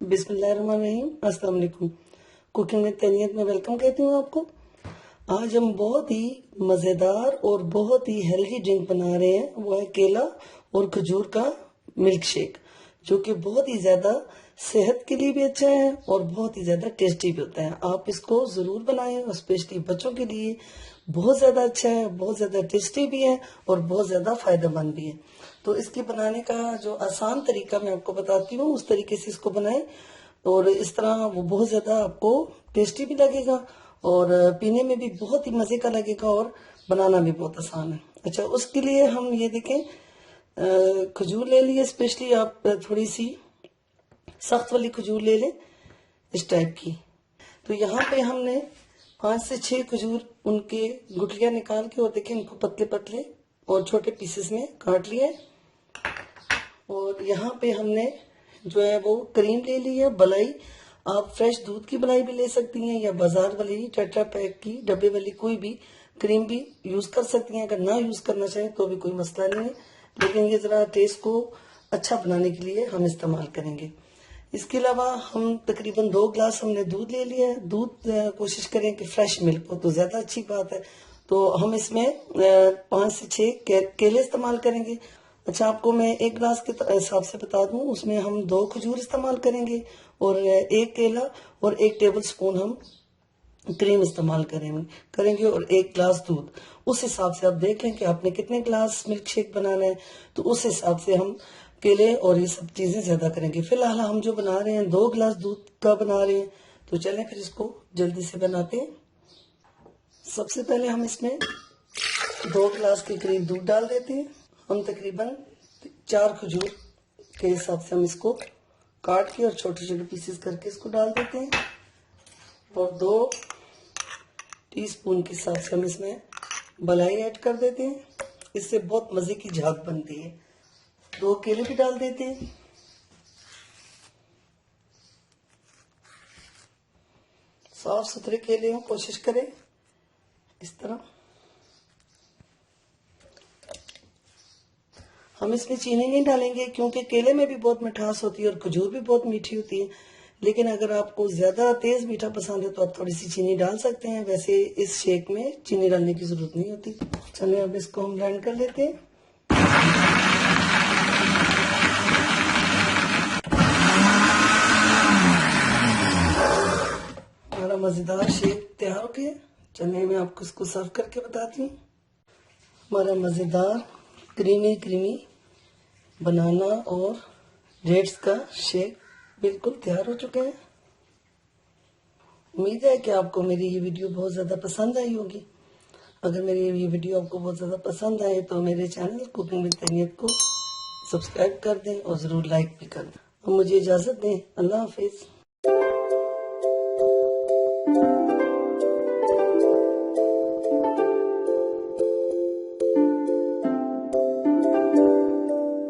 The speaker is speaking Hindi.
बिस्मिल्लाहिर्रहमानिर्रहीम। अस्सलाम वालेकुम। कुकिंग विद तनीयत में वेलकम कहती हूँ आपको। आज हम बहुत ही मज़ेदार और बहुत ही हेल्दी ड्रिंक बना रहे हैं। वो है केला और खजूर का मिल्क शेक, जो कि बहुत ही ज़्यादा सेहत के लिए भी अच्छा है और बहुत ही ज़्यादा टेस्टी भी होता है। आप इसको ज़रूर बनाएं और स्पेशली बच्चों के लिए बहुत ज़्यादा अच्छा है, बहुत ज़्यादा टेस्टी भी है और बहुत ज़्यादा फायदेमंद भी है। तो इसके बनाने का जो आसान तरीका मैं आपको बताती हूँ, उस तरीके से इसको बनाएं और इस तरह वो बहुत ज़्यादा आपको टेस्टी भी लगेगा और पीने में भी बहुत ही मज़े का लगेगा और बनाना भी बहुत आसान है। अच्छा, उसके लिए हम ये देखें, खजूर ले लिए। स्पेशली आप थोड़ी सी सख्त वाली खजूर ले लें, इस टाइप की। तो यहाँ पे हमने 5 से 6 खजूर उनके गुठलियाँ निकाल के और देखें इनको पतले पतले और छोटे पीसेस में काट लिया है। और यहाँ पे हमने जो है वो क्रीम ले ली है, मलाई। आप फ्रेश दूध की मलाई भी ले सकती हैं या बाजार वाली टेट्रा पैक की डब्बे वाली कोई भी क्रीम भी यूज कर सकती हैं। अगर ना यूज करना चाहें तो भी कोई मसला नहीं है, लेकिन ये जरा टेस्ट को अच्छा बनाने के लिए हम इस्तेमाल करेंगे। इसके अलावा हम तकरीबन 2 गिलास हमने दूध ले लिया है। दूध कोशिश करें कि फ्रेश मिल्क हो तो ज्यादा अच्छी बात है। तो हम इसमें 5 से 6 केले इस्तेमाल करेंगे। अच्छा, आपको मैं 1 गिलास के हिसाब से बता दूं, उसमें हम 2 खजूर इस्तेमाल करेंगे और 1 केला और 1 टेबल स्पून हम क्रीम इस्तेमाल करेंगे और 1 गिलास दूध। उस हिसाब से आप देख लें कि आपने कितने गिलास मिल्क शेक बनाना है, तो उस हिसाब से हम केले और ये सब चीजें ज्यादा करेंगे। फिलहाल हम जो बना रहे हैं 2 गिलास दूध का बना रहे हैं, तो चलें फिर इसको जल्दी से बनाते हैं। सबसे पहले हम इसमें 2 गिलास के करीब दूध डाल देते हैं। हम तकरीबन 4 खजूर के हिसाब से हम इसको काट के और छोटे छोटे पीसेस करके इसको डाल देते हैं और 2 टीस्पून के हिसाब से हम इसमें मलाई ऐड कर देते हैं। इससे बहुत मजे की झाग बनती है। 2 केले भी डाल देते हैं। साफ सुथरे केले हो, कोशिश करें इस तरह। हम इसमें चीनी नहीं डालेंगे क्योंकि केले में भी बहुत मिठास होती है और खजूर भी बहुत मीठी होती है। लेकिन अगर आपको ज्यादा तेज मीठा पसंद है तो आप थोड़ी सी चीनी डाल सकते हैं। वैसे इस शेक में चीनी डालने की जरूरत नहीं होती। चलिए अब इसको हम ब्लेंड कर लेते हैं। हमारा मजेदार शेक तैयार हो गया। चलिए मैं आपको इसको सर्व करके बताती हूँ। हमारा मजेदार क्रीमी बनाना और डेट्स का शेक बिल्कुल तैयार हो चुका है। उम्मीद है कि आपको मेरी ये वीडियो बहुत ज़्यादा पसंद आई होगी। अगर मेरी ये वीडियो आपको बहुत ज़्यादा पसंद आए तो मेरे चैनल कुकिंग विद तनीयत को सब्सक्राइब कर दें और ज़रूर लाइक भी कर दें। और मुझे इजाज़त दें। अल्लाह हाफिज़।